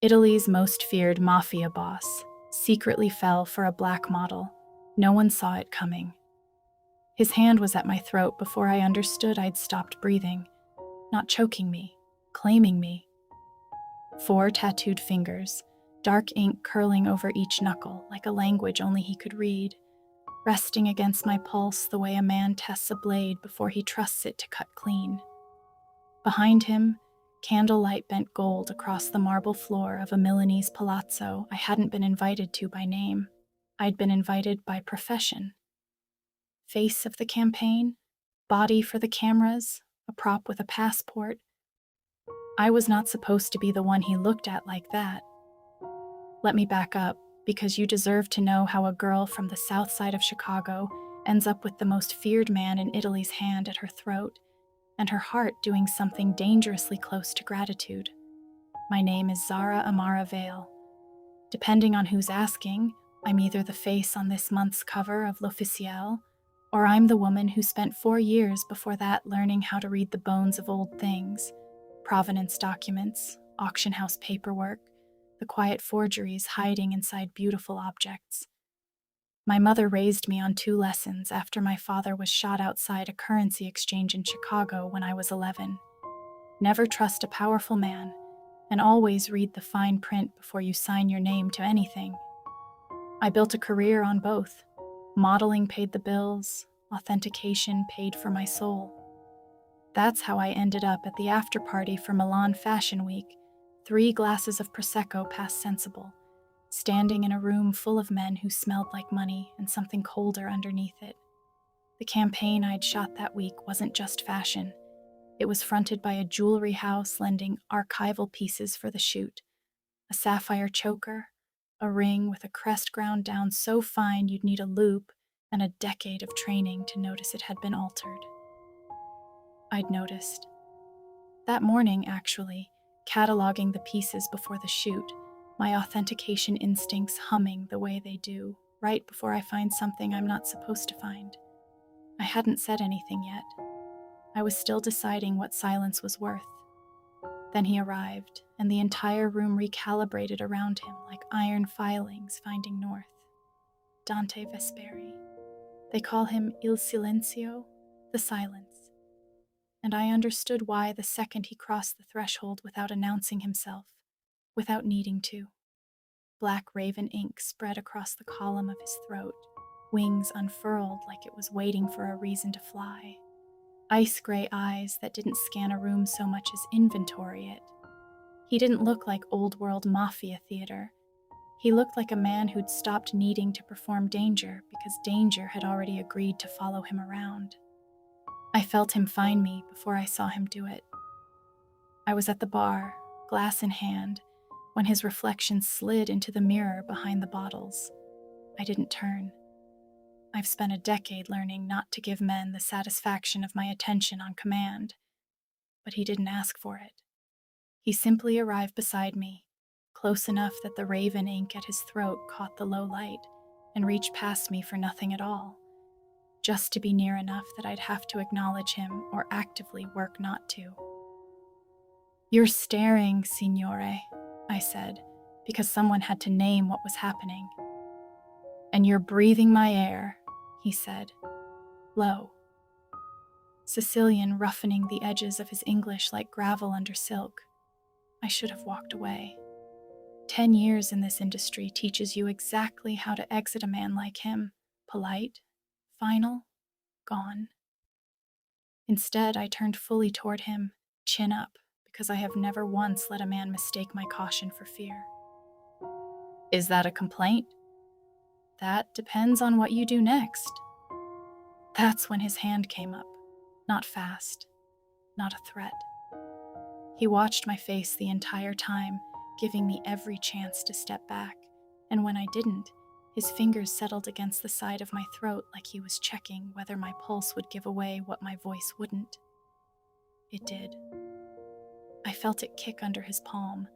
Italy's most feared Mafia boss, secretly fell for a black model. No one saw it coming. His hand was at my throat before I understood I'd stopped breathing, not choking me, claiming me. 4 tattooed fingers, dark ink curling over each knuckle like a language only he could read, resting against my pulse the way a man tests a blade before he trusts it to cut clean. Behind him, candlelight bent gold across the marble floor of a Milanese palazzo I hadn't been invited to by name. I'd been invited by profession. Face of the campaign, body for the cameras, a prop with a passport. I was not supposed to be the one he looked at like that. Let me back up, because you deserve to know how a girl from the south side of Chicago ends up with the most feared man in Italy's hand at her throat, and her heart doing something dangerously close to gratitude. My name is Zara Amara Vale. Depending on who's asking, I'm either the face on this month's cover of L'Officiel, or I'm the woman who spent 4 years before that learning how to read the bones of old things, provenance documents, auction house paperwork, the quiet forgeries hiding inside beautiful objects. My mother raised me on 2 lessons after my father was shot outside a currency exchange in Chicago when I was 11. Never trust a powerful man, and always read the fine print before you sign your name to anything. I built a career on both. Modeling paid the bills, authentication paid for my soul. That's how I ended up at the after-party for Milan Fashion Week, 3 glasses of Prosecco past sensible, standing in a room full of men who smelled like money and something colder underneath it. The campaign I'd shot that week wasn't just fashion. It was fronted by a jewelry house lending archival pieces for the shoot, a sapphire choker, a ring with a crest ground down so fine you'd need a loop and a decade of training to notice it had been altered. I'd noticed. That morning, actually, cataloging the pieces before the shoot, my authentication instincts humming the way they do, right before I find something I'm not supposed to find. I hadn't said anything yet. I was still deciding what silence was worth. Then he arrived, and the entire room recalibrated around him like iron filings finding north. Dante Vesperi. They call him Il Silenzio, the silence. And I understood why the second he crossed the threshold without announcing himself, without needing to. Black raven ink spread across the column of his throat, wings unfurled like it was waiting for a reason to fly. Ice gray eyes that didn't scan a room so much as inventory it. He didn't look like old world Mafia theater. He looked like a man who'd stopped needing to perform danger because danger had already agreed to follow him around. I felt him find me before I saw him do it. I was at the bar, glass in hand, when his reflection slid into the mirror behind the bottles. I didn't turn. I've spent a decade learning not to give men the satisfaction of my attention on command, but he didn't ask for it. He simply arrived beside me, close enough that the raven ink at his throat caught the low light and reached past me for nothing at all, just to be near enough that I'd have to acknowledge him or actively work not to. "You're staring, signore," I said, because someone had to name what was happening. "And you're breathing my air," he said, low. Sicilian roughening the edges of his English like gravel under silk. I should have walked away. 10 years in this industry teaches you exactly how to exit a man like him, polite, final, gone. Instead, I turned fully toward him, chin up, because I have never once let a man mistake my caution for fear. "Is that a complaint?" "That depends on what you do next." That's when his hand came up, not fast, not a threat. He watched my face the entire time, giving me every chance to step back, and when I didn't, his fingers settled against the side of my throat like he was checking whether my pulse would give away what my voice wouldn't. It did. I felt it kick under his palm,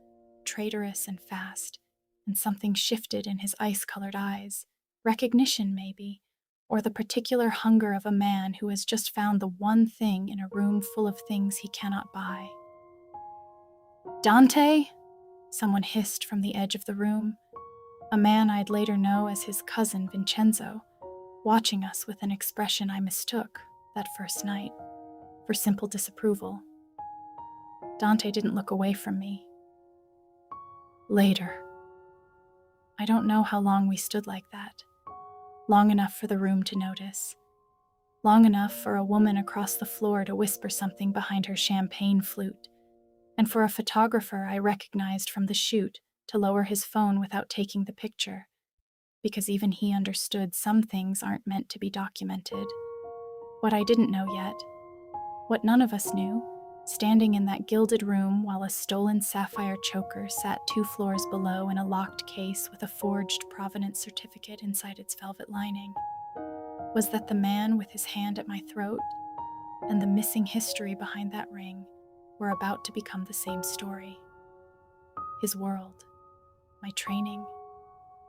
traitorous and fast, and something shifted in his ice-colored eyes. Recognition, maybe, or the particular hunger of a man who has just found the one thing in a room full of things he cannot buy. "Dante?" Someone hissed from the edge of the room, a man I'd later know as his cousin Vincenzo, watching us with an expression I mistook that first night for simple disapproval. Dante didn't look away from me. Later. I don't know how long we stood like that. Long enough for the room to notice. Long enough for a woman across the floor to whisper something behind her champagne flute, and for a photographer I recognized from the shoot to lower his phone without taking the picture, because even he understood some things aren't meant to be documented. What I didn't know yet, what none of us knew, standing in that gilded room while a stolen sapphire choker sat 2 floors below in a locked case with a forged provenance certificate inside its velvet lining, was that the man with his hand at my throat and the missing history behind that ring were about to become the same story. His world, my training,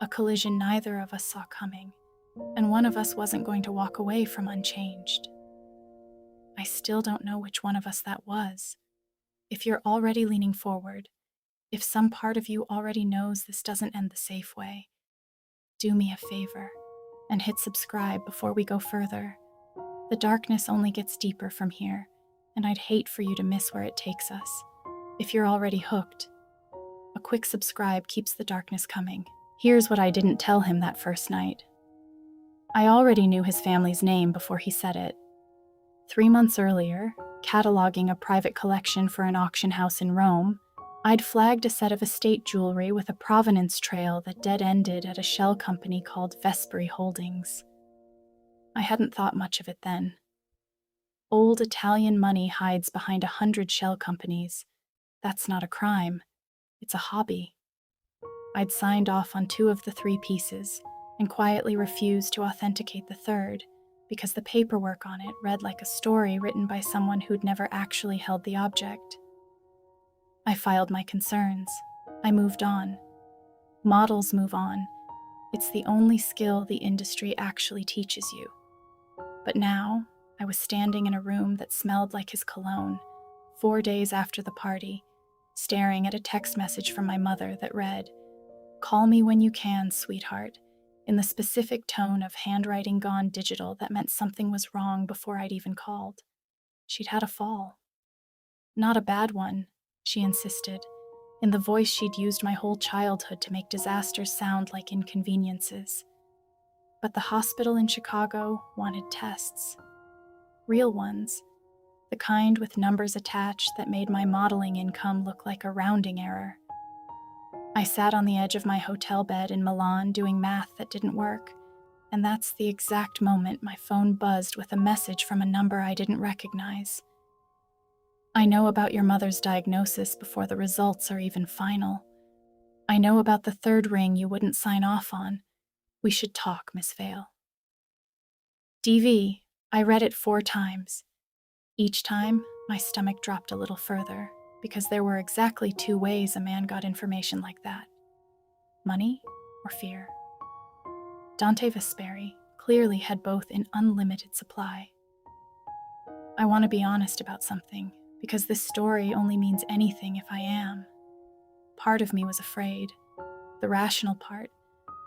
a collision neither of us saw coming, and one of us wasn't going to walk away from unchanged. I still don't know which one of us that was. If you're already leaning forward, if some part of you already knows this doesn't end the safe way, do me a favor and hit subscribe before we go further. The darkness only gets deeper from here, and I'd hate for you to miss where it takes us. If you're already hooked, a quick subscribe keeps the darkness coming. Here's what I didn't tell him that first night. I already knew his family's name before he said it. 3 months earlier, cataloging a private collection for an auction house in Rome, I'd flagged a set of estate jewelry with a provenance trail that dead-ended at a shell company called Vesperi Holdings. I hadn't thought much of it then. Old Italian money hides behind 100 shell companies. That's not a crime. It's a hobby. I'd signed off on 2 of the 3 pieces and quietly refused to authenticate the third because the paperwork on it read like a story written by someone who'd never actually held the object. I filed my concerns. I moved on. Models move on. It's the only skill the industry actually teaches you. But now, I was standing in a room that smelled like his cologne, 4 days after the party, staring at a text message from my mother that read, "Call me when you can, sweetheart," in the specific tone of handwriting gone digital that meant something was wrong before I'd even called. She'd had a fall. Not a bad one, she insisted, in the voice she'd used my whole childhood to make disasters sound like inconveniences. But the hospital in Chicago wanted tests. Real ones. The kind with numbers attached that made my modeling income look like a rounding error. I sat on the edge of my hotel bed in Milan doing math that didn't work, and that's the exact moment my phone buzzed with a message from a number I didn't recognize. "I know about your mother's diagnosis before the results are even final. I know about the 3rd ring you wouldn't sign off on. We should talk, Miss Vale." DV, I read it 4 times. Each time, my stomach dropped a little further, because there were exactly 2 ways a man got information like that. Money or fear. Dante Vesperi clearly had both in unlimited supply. I want to be honest about something, because this story only means anything if I am. Part of me was afraid. The rational part,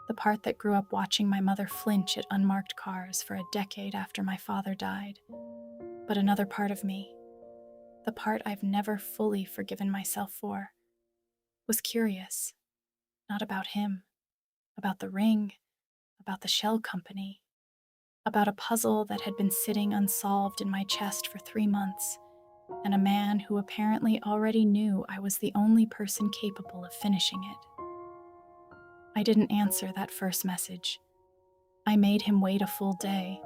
the part that grew up watching my mother flinch at unmarked cars for a decade after my father died. But another part of me, the part I've never fully forgiven myself for, was curious. Not about him, about the ring, about the shell company, about a puzzle that had been sitting unsolved in my chest for 3 months, and a man who apparently already knew I was the only person capable of finishing it. I didn't answer that first message. I made him wait a full day,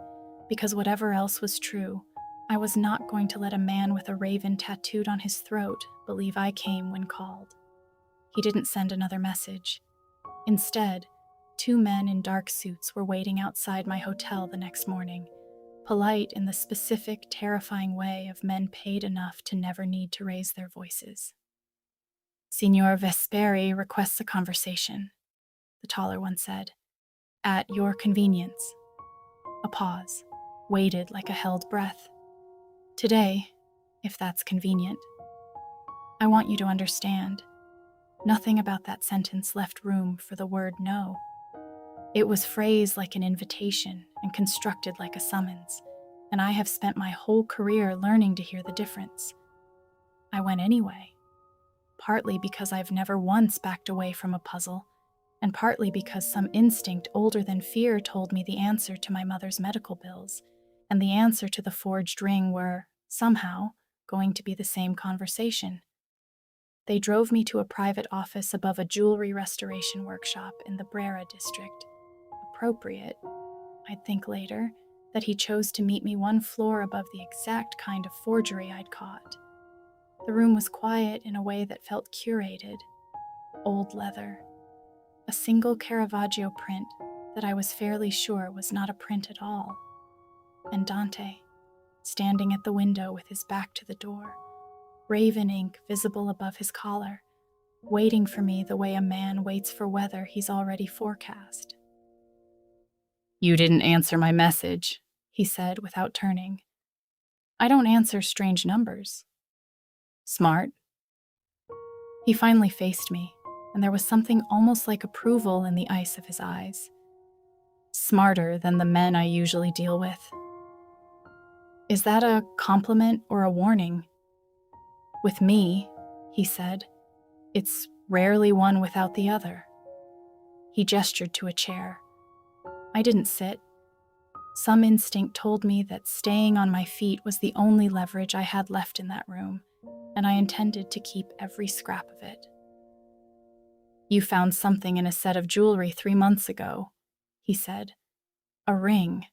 because whatever else was true, I was not going to let a man with a raven tattooed on his throat believe I came when called. He didn't send another message. Instead, 2 men in dark suits were waiting outside my hotel the next morning, polite in the specific, terrifying way of men paid enough to never need to raise their voices. "Signor Vesperi requests a conversation," the taller one said. "At your convenience." A pause, waited like a held breath. "Today, if that's convenient. I want you to understand. Nothing about that sentence left room for the word no. It was phrased like an invitation and constructed like a summons, and I have spent my whole career learning to hear the difference. I went anyway, partly because I've never once backed away from a puzzle, and partly because some instinct older than fear told me the answer to my mother's medical bills and the answer to the forged ring were, somehow, going to be the same conversation. They drove me to a private office above a jewelry restoration workshop in the Brera district. Appropriate, I'd think later, that he chose to meet me one floor above the exact kind of forgery I'd caught. The room was quiet in a way that felt curated. Old leather. A single Caravaggio print that I was fairly sure was not a print at all. And Dante, standing at the window with his back to the door, raven ink visible above his collar, waiting for me the way a man waits for weather he's already forecast. "You didn't answer my message," he said without turning. "I don't answer strange numbers." "Smart?" He finally faced me, and there was something almost like approval in the ice of his eyes. "Smarter than the men I usually deal with." "Is that a compliment or a warning?" "With me," he said, "it's rarely one without the other." He gestured to a chair. I didn't sit. Some instinct told me that staying on my feet was the only leverage I had left in that room, and I intended to keep every scrap of it. "You found something in a set of jewelry 3 months ago," he said. "A ring.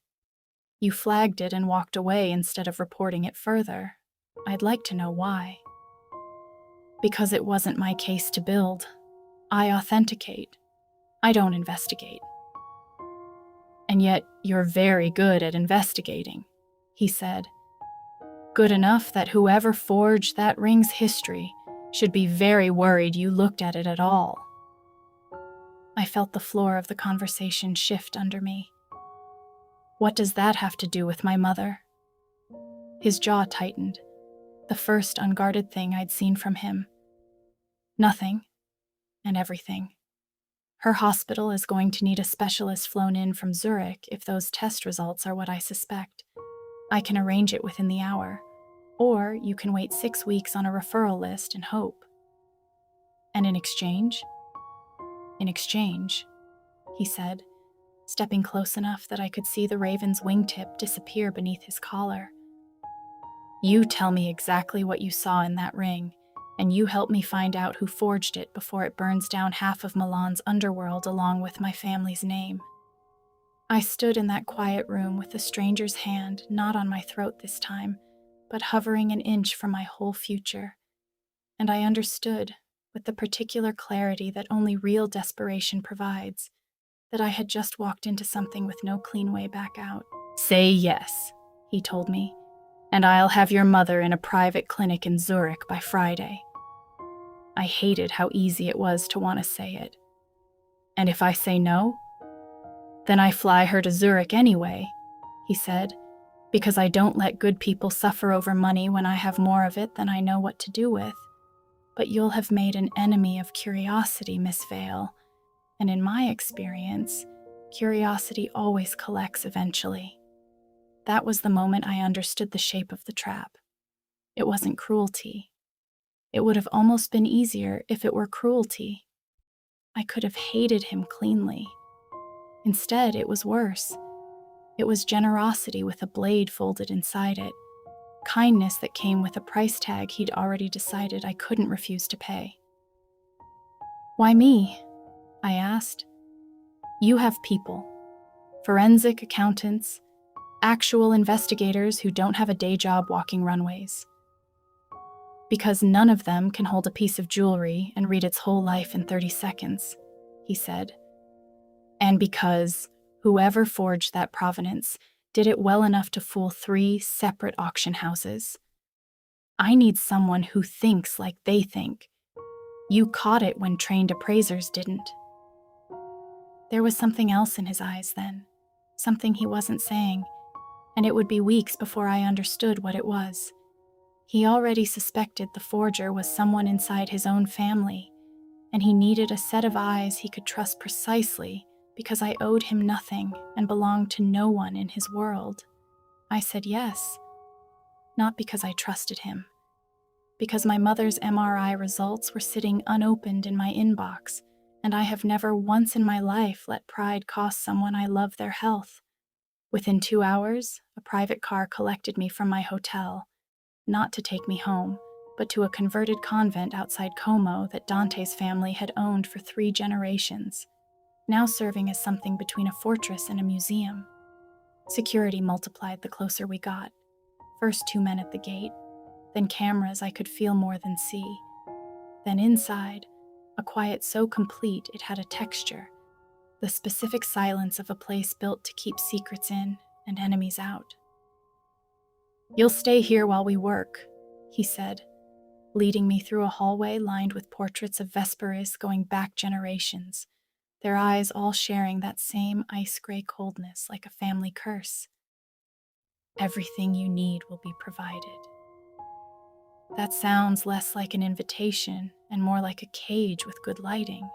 You flagged it and walked away instead of reporting it further. I'd like to know why." "Because it wasn't my case to build. I authenticate. I don't investigate." "And yet you're very good at investigating," he said. "Good enough that whoever forged that ring's history should be very worried you looked at it at all." I felt the floor of the conversation shift under me. "What does that have to do with my mother?" His jaw tightened, the first unguarded thing I'd seen from him. "Nothing, and everything. Her hospital is going to need a specialist flown in from Zurich if those test results are what I suspect. I can arrange it within the hour, or you can wait 6 weeks on a referral list and hope." "And in exchange?" "In exchange," he said, stepping close enough that I could see the raven's wingtip disappear beneath his collar. "You tell me exactly what you saw in that ring, and you help me find out who forged it before it burns down half of Milan's underworld along with my family's name." I stood in that quiet room with the stranger's hand not on my throat this time, but hovering an inch from my whole future, and I understood, with the particular clarity that only real desperation provides, that I had just walked into something with no clean way back out. "Say yes," he told me, "and I'll have your mother in a private clinic in Zurich by Friday." I hated how easy it was to want to say it. "And if I say no?" "Then I fly her to Zurich anyway," he said, "because I don't let good people suffer over money when I have more of it than I know what to do with. But you'll have made an enemy of curiosity, Miss Vale, and in my experience, curiosity always collects eventually." That was the moment I understood the shape of the trap. It wasn't cruelty. It would have almost been easier if it were cruelty. I could have hated him cleanly. Instead, it was worse. It was generosity with a blade folded inside it, kindness that came with a price tag he'd already decided I couldn't refuse to pay. "Why me?" I asked. "You have people, forensic accountants, actual investigators who don't have a day job walking runways. Because none of them can hold a piece of jewelry and read its whole life in 30 seconds, he said. And because whoever forged that provenance did it well enough to fool 3 separate auction houses. I need someone who thinks like they think. You caught it when trained appraisers didn't." There was something else in his eyes then, something he wasn't saying, and it would be weeks before I understood what it was. He already suspected the forger was someone inside his own family, and he needed a set of eyes he could trust precisely because I owed him nothing and belonged to no one in his world. I said yes, not because I trusted him, because my mother's MRI results were sitting unopened in my inbox, and I have never once in my life let pride cost someone I love their health. Within 2 hours, a private car collected me from my hotel, not to take me home, but to a converted convent outside Como that Dante's family had owned for 3 generations, now serving as something between a fortress and a museum. Security multiplied the closer we got. First 2 men at the gate, then cameras I could feel more than see. Then inside, a quiet so complete it had a texture, the specific silence of a place built to keep secrets in and enemies out. "You'll stay here while we work," he said, leading me through a hallway lined with portraits of Vesperis going back generations, their eyes all sharing that same ice-gray coldness like a family curse. "Everything you need will be provided." That sounds less like an invitation and more like a cage with good lighting.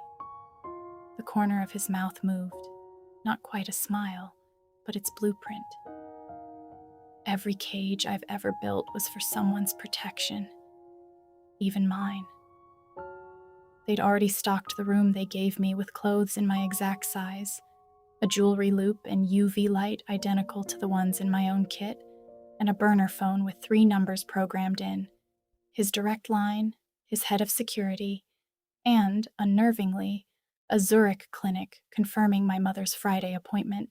The corner of his mouth moved, not quite a smile, but its blueprint. Every cage I've ever built was for someone's protection, even mine. They'd already stocked the room they gave me with clothes in my exact size, a jewelry loop and UV light identical to the ones in my own kit, and a burner phone with 3 numbers programmed in: his direct line, his head of security, and, unnervingly, a Zurich clinic confirming my mother's Friday appointment.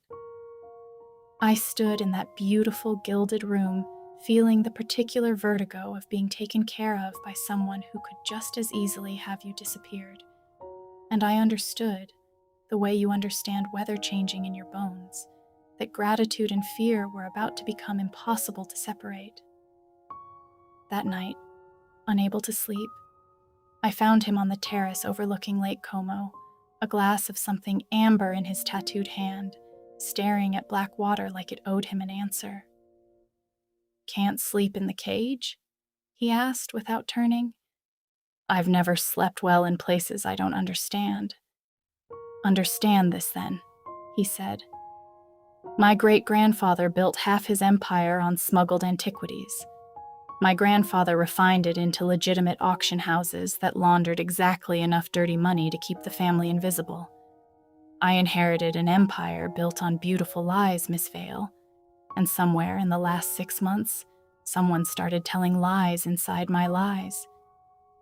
I stood in that beautiful gilded room, feeling the particular vertigo of being taken care of by someone who could just as easily have you disappeared. And I understood, the way you understand weather changing in your bones, that gratitude and fear were about to become impossible to separate. That night, unable to sleep, I found him on the terrace overlooking Lake Como, a glass of something amber in his tattooed hand, staring at black water like it owed him an answer. "Can't sleep in the cage?" he asked without turning. "I've never slept well in places I don't understand." "Understand this then," he said. "My great-grandfather built half his empire on smuggled antiquities. My grandfather refined it into legitimate auction houses that laundered exactly enough dirty money to keep the family invisible. I inherited an empire built on beautiful lies, Miss Vale, and somewhere in the last 6 months, someone started telling lies inside my lies.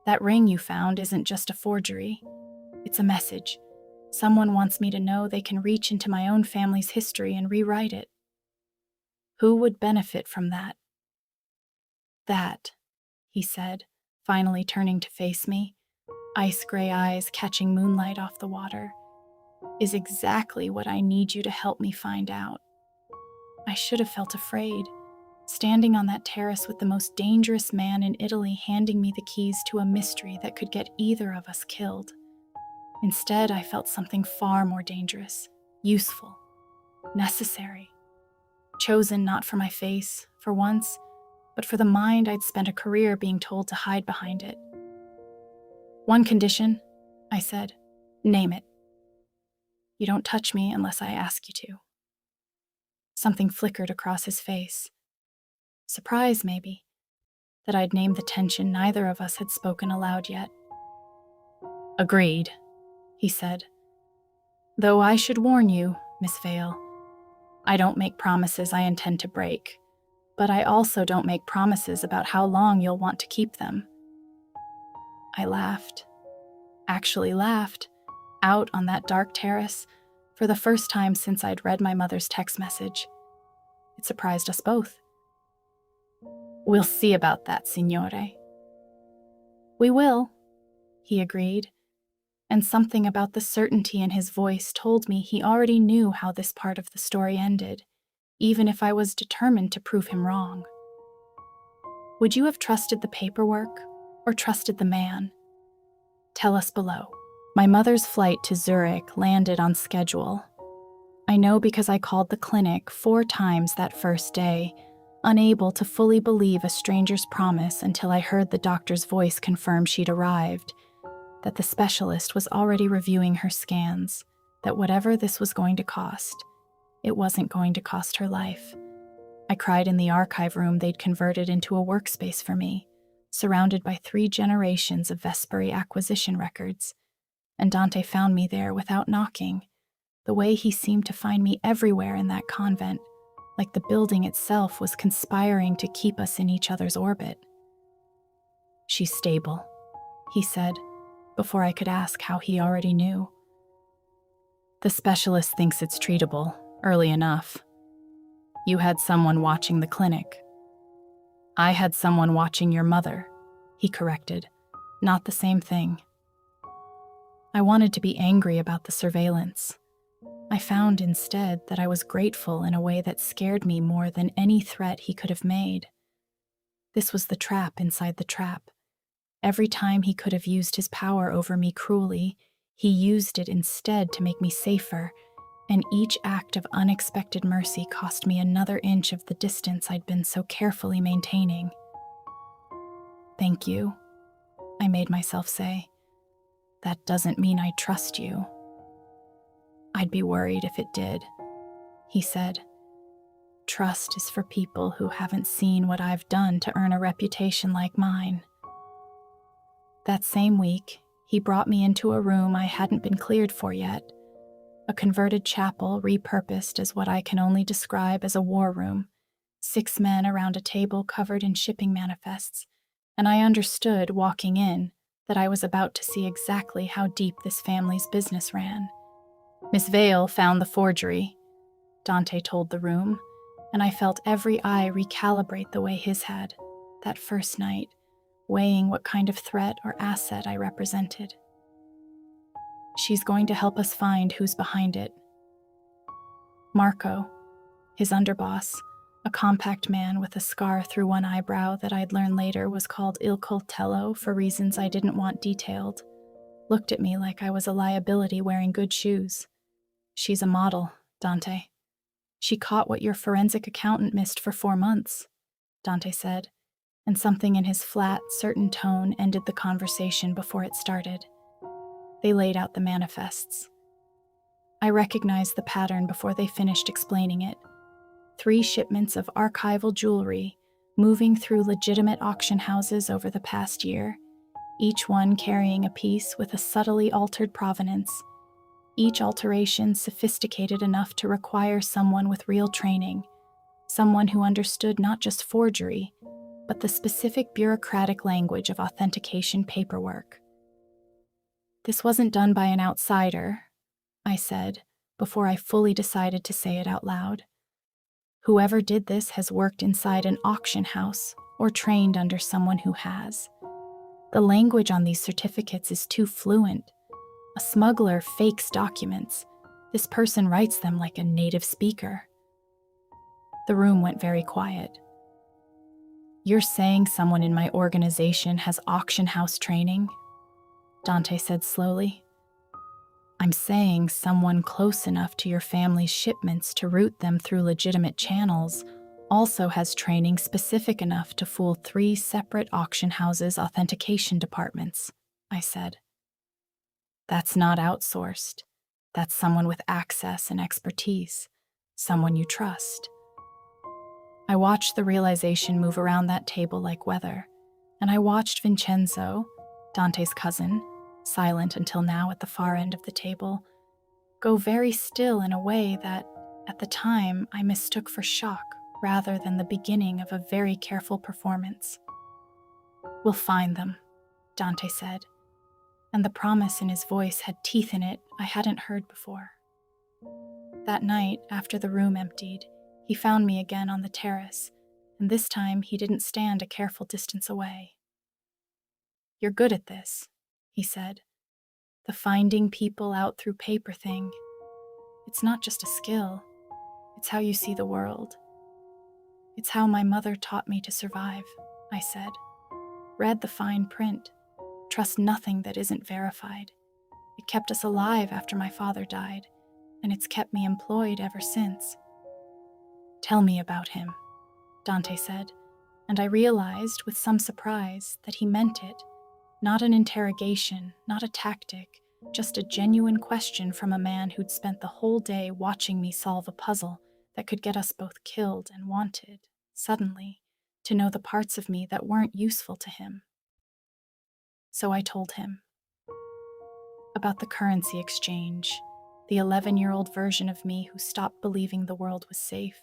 That ring you found isn't just a forgery. It's a message. Someone wants me to know they can reach into my own family's history and rewrite it. Who would benefit from that?" "That," he said, finally turning to face me, ice-gray eyes catching moonlight off the water, "is exactly what I need you to help me find out." I should have felt afraid, standing on that terrace with the most dangerous man in Italy handing me the keys to a mystery that could get either of us killed. Instead, I felt something far more dangerous, useful, necessary. Chosen not for my face, for once, but for the mind I'd spent a career being told to hide behind it. "One condition," I said. "Name it." "You don't touch me unless I ask you to." Something flickered across his face. Surprise, maybe, that I'd named the tension neither of us had spoken aloud yet. "Agreed," he said. "Though I should warn you, Miss Vale, I don't make promises I intend to break, but I also don't make promises about how long you'll want to keep them." I laughed, actually laughed, out on that dark terrace, for the first time since I'd read my mother's text message. It surprised us both. "We'll see about that, signore." "We will," he agreed, and something about the certainty in his voice told me he already knew how this part of the story ended, even if I was determined to prove him wrong. "Would you have trusted the paperwork or trusted the man? Tell us below." My mother's flight to Zurich landed on schedule. I know because I called the clinic 4 times that first day, unable to fully believe a stranger's promise until I heard the doctor's voice confirm she'd arrived. that the specialist was already reviewing her scans, that whatever this was going to cost, it wasn't going to cost her life. I cried in the archive room they'd converted into a workspace for me, surrounded by 3 generations of Vesperi acquisition records, and Dante found me there without knocking, the way he seemed to find me everywhere in that convent, like the building itself was conspiring to keep us in each other's orbit. "She's stable," he said, before I could ask how he already knew. "The specialist thinks it's treatable, early enough. You had someone watching the clinic." "I had someone watching your mother," he corrected. "Not the same thing." I wanted to be angry about the surveillance. I found instead that I was grateful in a way that scared me more than any threat he could have made. This was the trap inside the trap. Every time he could have used his power over me cruelly, he used it instead to make me safer, and each act of unexpected mercy cost me another inch of the distance I'd been so carefully maintaining. "Thank you," I made myself say. "That doesn't mean I trust you." "I'd be worried if it did," he said. "Trust is for people who haven't seen what I've done to earn a reputation like mine." That same week, he brought me into a room I hadn't been cleared for yet, a converted chapel repurposed as what I can only describe as a war room, 6 men around a table covered in shipping manifests, and I understood, walking in, that I was about to see exactly how deep this family's business ran. "Miss Vale found the forgery," Dante told the room, and I felt every eye recalibrate the way his had, that first night, weighing what kind of threat or asset I represented. "She's going to help us find who's behind it." Marco, his underboss, a compact man with a scar through one eyebrow that I'd learn later was called Il Coltello for reasons I didn't want detailed, looked at me like I was a liability wearing good shoes. "She's a model, Dante. She caught what your forensic accountant missed for 4 months, Dante said, and something in his flat, certain tone ended the conversation before it started. They laid out the manifests. I recognized the pattern before they finished explaining it. 3 shipments of archival jewelry moving through legitimate auction houses over the past year, each one carrying a piece with a subtly altered provenance, each alteration sophisticated enough to require someone with real training, someone who understood not just forgery, but the specific bureaucratic language of authentication paperwork. "This wasn't done by an outsider," I said, before I fully decided to say it out loud. "Whoever did this has worked inside an auction house or trained under someone who has. The language on these certificates is too fluent. A smuggler fakes documents. This person writes them like a native speaker." The room went very quiet. "You're saying someone in my organization has auction house training?" Dante said slowly. "I'm saying someone close enough to your family's shipments to route them through legitimate channels also has training specific enough to fool 3 separate auction houses' authentication departments," I said. "That's not outsourced. That's someone with access and expertise, someone you trust." I watched the realization move around that table like weather, and I watched Vincenzo, Dante's cousin, silent until now at the far end of the table, go very still in a way that, at the time, I mistook for shock rather than the beginning of a very careful performance. "We'll find them," Dante said, and the promise in his voice had teeth in it I hadn't heard before. That night, after the room emptied, he found me again on the terrace, and this time he didn't stand a careful distance away. "You're good at this," he said. "The finding people out through paper thing. It's not just a skill. It's how you see the world." "It's how my mother taught me to survive," I said. "Read the fine print. Trust nothing that isn't verified. It kept us alive after my father died, and it's kept me employed ever since." "Tell me about him," Dante said, and I realized with some surprise that he meant it. Not an interrogation, not a tactic, just a genuine question from a man who'd spent the whole day watching me solve a puzzle that could get us both killed and wanted, suddenly, to know the parts of me that weren't useful to him. So I told him about the currency exchange, the 11-year-old version of me who stopped believing the world was safe,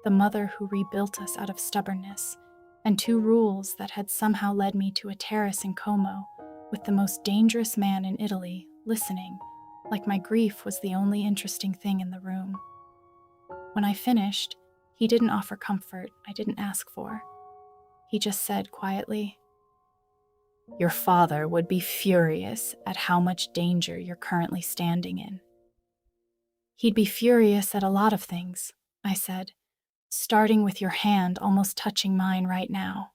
the mother who rebuilt us out of stubbornness, and 2 rules that had somehow led me to a terrace in Como with the most dangerous man in Italy listening, like my grief was the only interesting thing in the room. When I finished, he didn't offer comfort I didn't ask for. He just said quietly, "Your father would be furious at how much danger you're currently standing in." "He'd be furious at a lot of things," I said, "starting with your hand almost touching mine right now."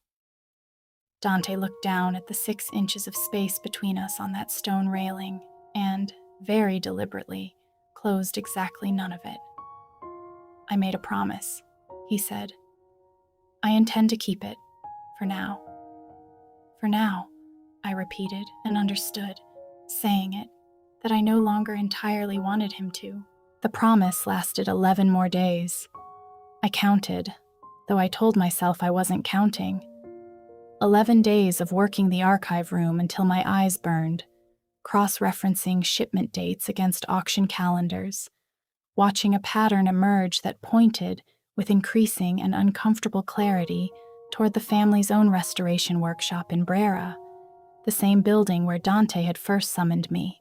Dante looked down at the 6 inches of space between us on that stone railing and, very deliberately, closed exactly none of it. "I made a promise," he said. "I intend to keep it, for now." "For now," I repeated and understood, saying it, that I no longer entirely wanted him to. The promise lasted 11 more days. I counted, though I told myself I wasn't counting. 11 days of working the archive room until my eyes burned, cross-referencing shipment dates against auction calendars, watching a pattern emerge that pointed, with increasing and uncomfortable clarity, toward the family's own restoration workshop in Brera, the same building where Dante had first summoned me,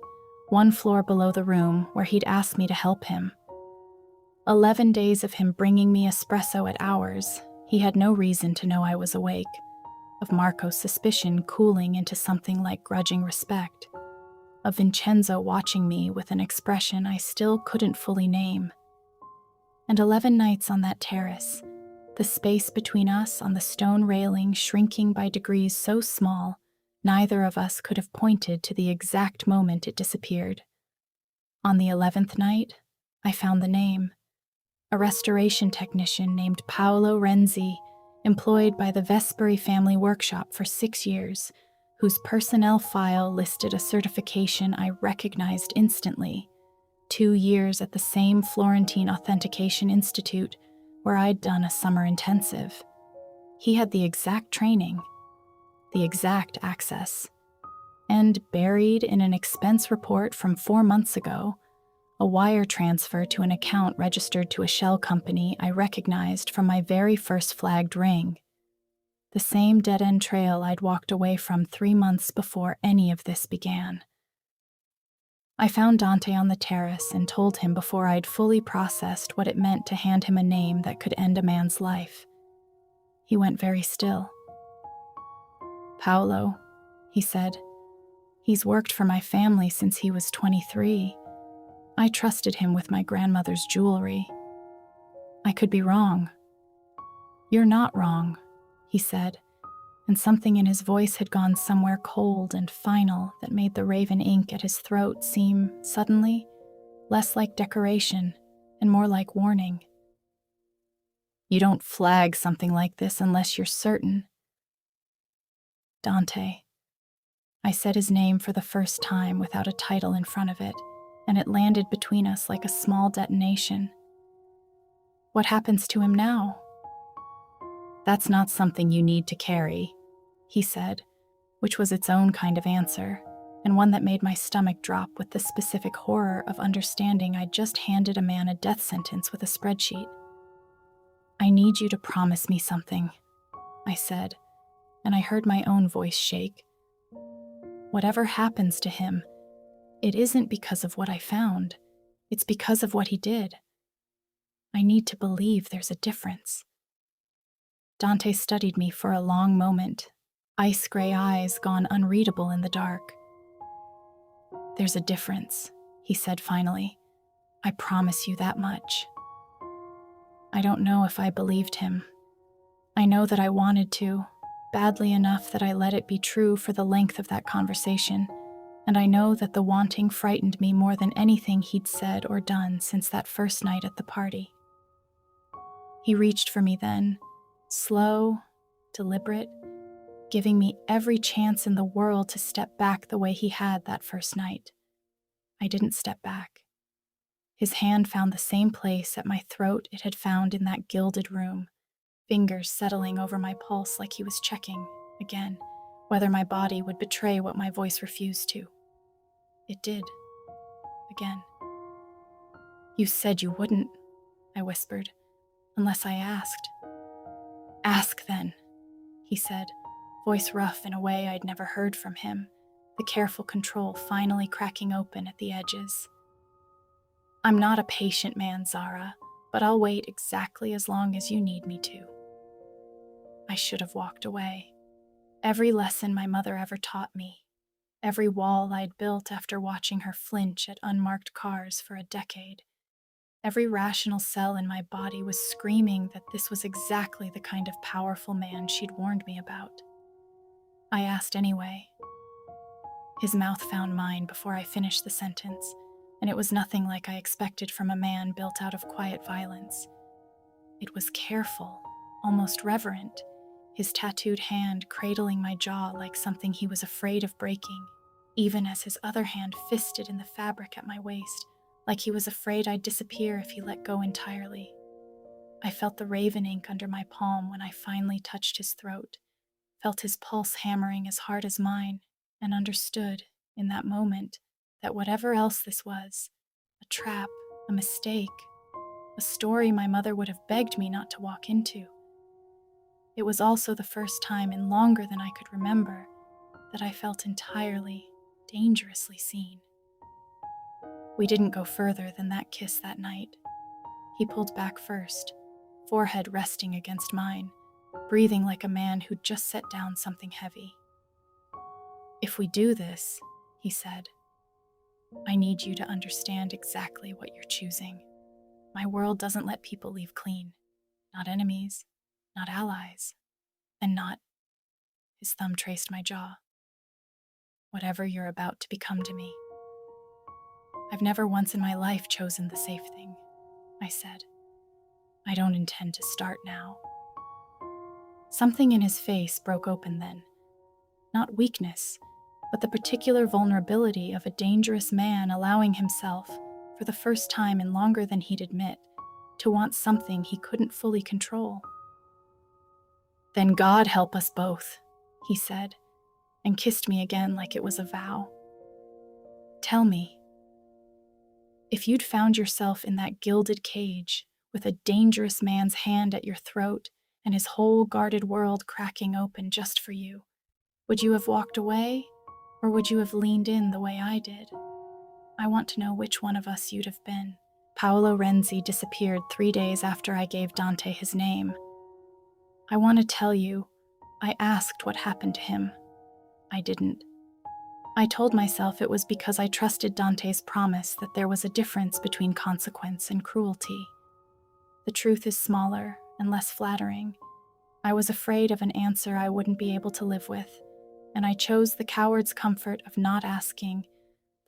1 floor below the room where he'd asked me to help him. 11 days of him bringing me espresso at hours he had no reason to know I was awake, of Marco's suspicion cooling into something like grudging respect, of Vincenzo watching me with an expression I still couldn't fully name. And 11 nights on that terrace, the space between us on the stone railing shrinking by degrees so small, neither of us could have pointed to the exact moment it disappeared. On the 11th night, I found the name. A restoration technician named Paolo Renzi, employed by the Vesperi family workshop for 6 years, whose personnel file listed a certification I recognized instantly, 2 years at the same Florentine Authentication Institute where I'd done a summer intensive. He had the exact training, the exact access, and buried in an expense report from 4 months ago, a wire transfer to an account registered to a shell company I recognized from my very first flagged ring. The same dead-end trail I'd walked away from 3 months before any of this began. I found Dante on the terrace and told him before I'd fully processed what it meant to hand him a name that could end a man's life. He went very still. "Paolo," he said. "He's worked for my family since he was 23. I trusted him with my grandmother's jewelry. I could be wrong." "You're not wrong," he said, and something in his voice had gone somewhere cold and final that made the raven ink at his throat seem, suddenly, less like decoration and more like warning. "You don't flag something like this unless you're certain." "Dante." I said his name for the first time without a title in front of it, and it landed between us like a small detonation. "What happens to him now?" "That's not something you need to carry," he said, which was its own kind of answer, and one that made my stomach drop with the specific horror of understanding I'd just handed a man a death sentence with a spreadsheet. "I need you to promise me something," I said, and I heard my own voice shake. "Whatever happens to him, it isn't because of what I found. It's because of what he did. I need to believe there's a difference." Dante studied me for a long moment, ice-gray eyes gone unreadable in the dark. "There's a difference," he said finally. "I promise you that much." I don't know if I believed him. I know that I wanted to, badly enough that I let it be true for the length of that conversation, and I know that the wanting frightened me more than anything he'd said or done since that first night at the party. He reached for me then, slow, deliberate, giving me every chance in the world to step back the way he had that first night. I didn't step back. His hand found the same place at my throat it had found in that gilded room, fingers settling over my pulse like he was checking, again, whether my body would betray what my voice refused to. It did. Again. "You said you wouldn't," I whispered, "unless I asked." "Ask then," he said, voice rough in a way I'd never heard from him, the careful control finally cracking open at the edges. "I'm not a patient man, Zara, but I'll wait exactly as long as you need me to." I should have walked away. Every lesson my mother ever taught me, every wall I'd built after watching her flinch at unmarked cars for a decade, every rational cell in my body was screaming that this was exactly the kind of powerful man she'd warned me about. I asked anyway. His mouth found mine before I finished the sentence, and it was nothing like I expected from a man built out of quiet violence. It was careful, almost reverent, his tattooed hand cradling my jaw like something he was afraid of breaking, even as his other hand fisted in the fabric at my waist, like he was afraid I'd disappear if he let go entirely. I felt the raven ink under my palm when I finally touched his throat, felt his pulse hammering as hard as mine, and understood, in that moment, that whatever else this was, a trap, a mistake, a story my mother would have begged me not to walk into. It was also the first time in longer than I could remember that I felt entirely, dangerously seen. We didn't go further than that kiss that night. He pulled back first, forehead resting against mine, breathing like a man who'd just set down something heavy. "If we do this," he said, "I need you to understand exactly what you're choosing. My world doesn't let people leave clean. Not enemies, not allies, and not—" his thumb traced my jaw. "Whatever you're about to become to me." "I've never once in my life chosen the safe thing," I said. "I don't intend to start now." Something in his face broke open then. Not weakness, but the particular vulnerability of a dangerous man allowing himself, for the first time in longer than he'd admit, to want something he couldn't fully control. "Then God help us both," he said, and kissed me again like it was a vow. "Tell me, if you'd found yourself in that gilded cage, with a dangerous man's hand at your throat and his whole guarded world cracking open just for you, would you have walked away, or would you have leaned in the way I did? I want to know which one of us you'd have been." Paolo Renzi disappeared 3 days after I gave Dante his name. I want to tell you, I asked what happened to him. I didn't. I told myself it was because I trusted Dante's promise that there was a difference between consequence and cruelty. The truth is smaller and less flattering. I was afraid of an answer I wouldn't be able to live with, and I chose the coward's comfort of not asking,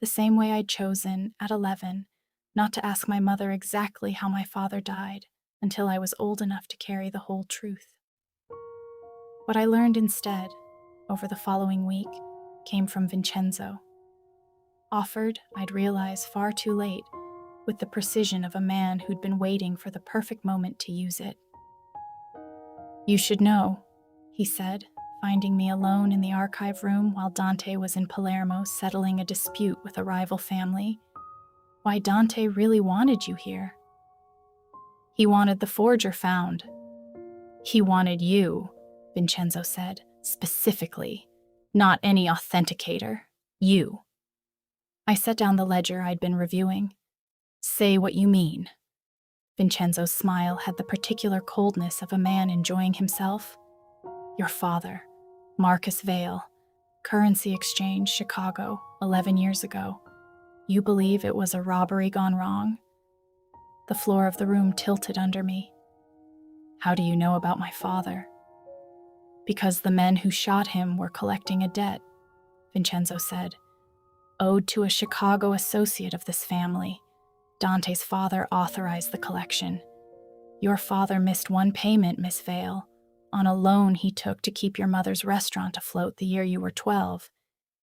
the same way I'd chosen, at 11, not to ask my mother exactly how my father died until I was old enough to carry the whole truth. What I learned instead, over the following week, came from Vincenzo. Offered, I'd realize far too late, with the precision of a man who'd been waiting for the perfect moment to use it. "You should know," he said, finding me alone in the archive room while Dante was in Palermo settling a dispute with a rival family, "why Dante really wanted you here. He wanted the forger found." "He wanted you," Vincenzo said, "specifically. Not any authenticator. You." I set down the ledger I'd been reviewing. "Say what you mean." Vincenzo's smile had the particular coldness of a man enjoying himself. "Your father, Marcus Vale, currency exchange, Chicago, 11 years ago. You believe it was a robbery gone wrong?" The floor of the room tilted under me. "How do you know about my father?" "Because the men who shot him were collecting a debt," Vincenzo said, "owed to a Chicago associate of this family. Dante's father authorized the collection. Your father missed one payment, Miss Vale, on a loan he took to keep your mother's restaurant afloat the year you were 12.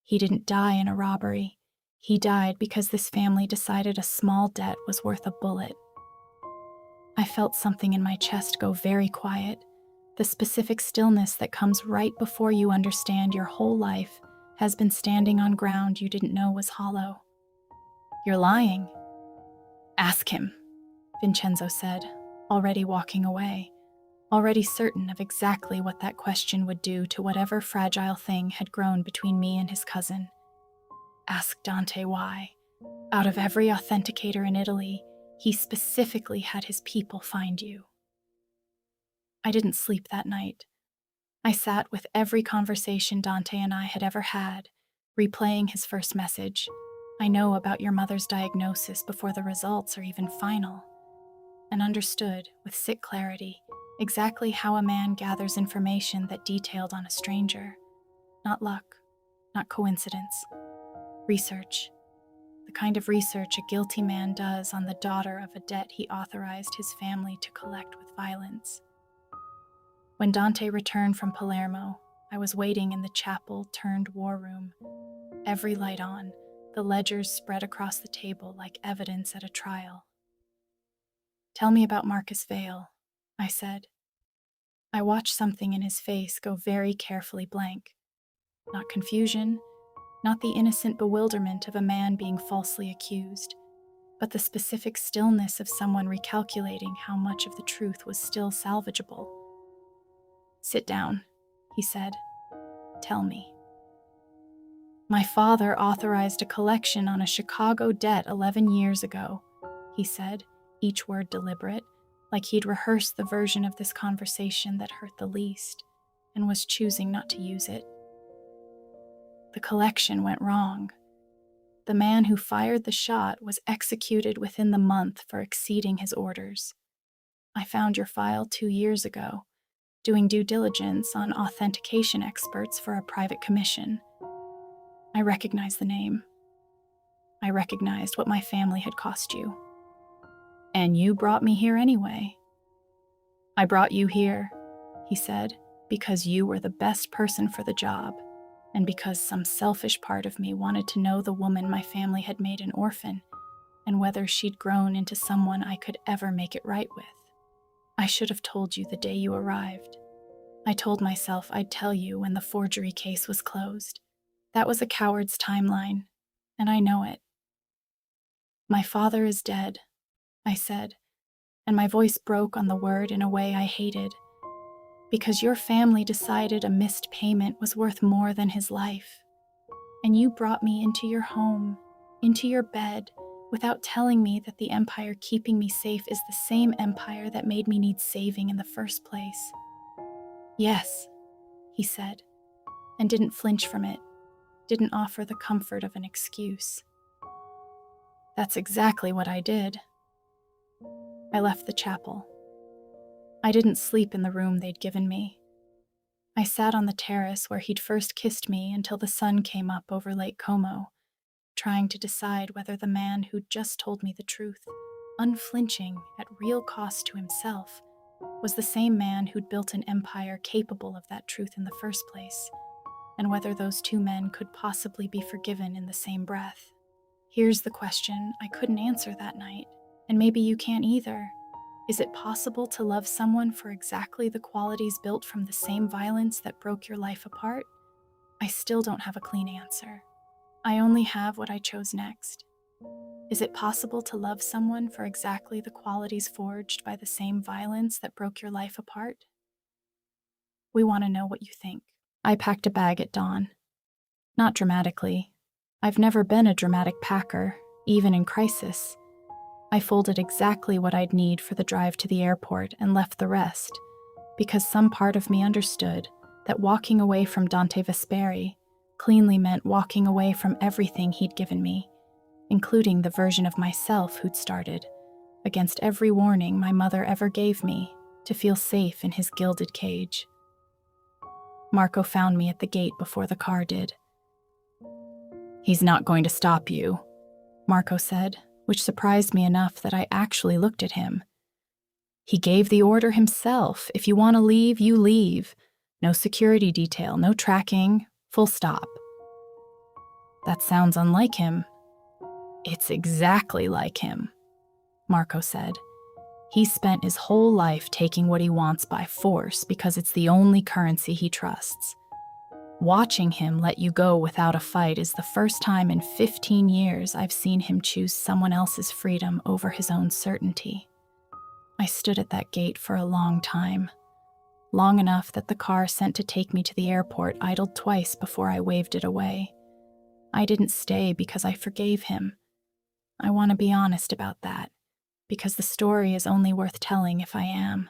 He didn't die in a robbery. He died because this family decided a small debt was worth a bullet. I felt something in my chest go very quiet, the specific stillness that comes right before you understand your whole life has been standing on ground you didn't know was hollow. You're lying. Ask him, Vincenzo said, already walking away, already certain of exactly what that question would do to whatever fragile thing had grown between me and his cousin. Ask Dante why, out of every authenticator in Italy, he specifically had his people find you. I didn't sleep that night. I sat with every conversation Dante and I had ever had, replaying his first message. I know about your mother's diagnosis before the results are even final, and understood, with sick clarity, exactly how a man gathers information that detailed on a stranger. Not luck, not coincidence. Research. The kind of research a guilty man does on the daughter of a debt he authorized his family to collect with violence. When Dante returned from Palermo, I was waiting in the chapel-turned-war room, every light on, the ledgers spread across the table like evidence at a trial. Tell me about Marcus Vale, I said. I watched something in his face go very carefully blank. Not confusion, not the innocent bewilderment of a man being falsely accused, but the specific stillness of someone recalculating how much of the truth was still salvageable. Sit down, he said. Tell me. My father authorized a collection on a Chicago debt 11 years ago, he said, each word deliberate, like he'd rehearsed the version of this conversation that hurt the least, and was choosing not to use it. The collection went wrong. The man who fired the shot was executed within the month for exceeding his orders. I found your file 2 years ago, doing due diligence on authentication experts for a private commission. I recognized the name. I recognized what my family had cost you. And you brought me here anyway. I brought you here, he said, because you were the best person for the job, and because some selfish part of me wanted to know the woman my family had made an orphan, and whether she'd grown into someone I could ever make it right with. I should have told you the day you arrived. I told myself I'd tell you when the forgery case was closed. That was a coward's timeline, and I know it. My father is dead, I said, and my voice broke on the word in a way I hated, because your family decided a missed payment was worth more than his life. And you brought me into your home, into your bed, without telling me that the empire keeping me safe is the same empire that made me need saving in the first place. Yes, he said, and didn't flinch from it, didn't offer the comfort of an excuse. That's exactly what I did. I left the chapel. I didn't sleep in the room they'd given me. I sat on the terrace where he'd first kissed me until the sun came up over Lake Como, trying to decide whether the man who'd just told me the truth, unflinching at real cost to himself, was the same man who'd built an empire capable of that truth in the first place, and whether those two men could possibly be forgiven in the same breath. Here's the question I couldn't answer that night, and maybe you can't either. Is it possible to love someone for exactly the qualities built from the same violence that broke your life apart? I still don't have a clean answer. I only have what I chose next. Is it possible to love someone for exactly the qualities forged by the same violence that broke your life apart? We want to know what you think. I packed a bag at dawn. Not dramatically. I've never been a dramatic packer, even in crisis. I folded exactly what I'd need for the drive to the airport and left the rest, because some part of me understood that walking away from Dante Vesperi cleanly meant walking away from everything he'd given me, including the version of myself who'd started, against every warning my mother ever gave me, to feel safe in his gilded cage. Marco found me at the gate before the car did. "He's not going to stop you," Marco said, which surprised me enough that I actually looked at him. He gave the order himself. If you want to leave, you leave. No security detail, no tracking, full stop. That sounds unlike him. It's exactly like him, Marco said. He spent his whole life taking what he wants by force because it's the only currency he trusts. Watching him let you go without a fight is the first time in 15 years I've seen him choose someone else's freedom over his own certainty. I stood at that gate for a long time, long enough that the car sent to take me to the airport idled twice before I waved it away. I didn't stay because I forgave him. I want to be honest about that, because the story is only worth telling if I am.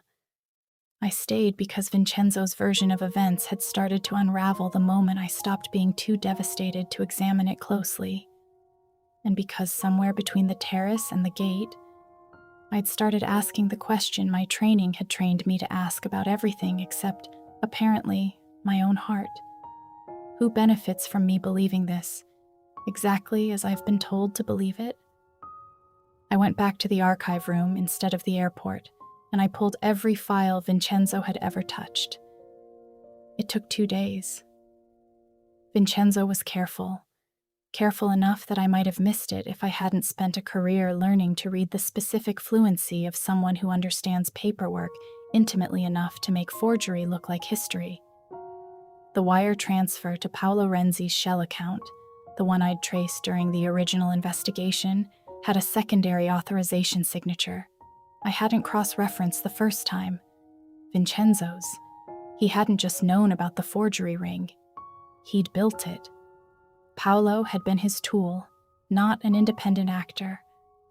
I stayed because Vincenzo's version of events had started to unravel the moment I stopped being too devastated to examine it closely. And because somewhere between the terrace and the gate, I'd started asking the question my training had trained me to ask about everything except, apparently, my own heart. Who benefits from me believing this, exactly as I've been told to believe it? I went back to the archive room instead of the airport, and I pulled every file Vincenzo had ever touched. It took 2 days. Vincenzo was careful enough that I might have missed it if I hadn't spent a career learning to read the specific fluency of someone who understands paperwork intimately enough to make forgery look like history. The wire transfer to Paolo Renzi's shell account, the one I'd traced during the original investigation, had a secondary authorization signature. I hadn't cross-referenced the first time. Vincenzo's. He hadn't just known about the forgery ring. He'd built it. Paolo had been his tool, not an independent actor,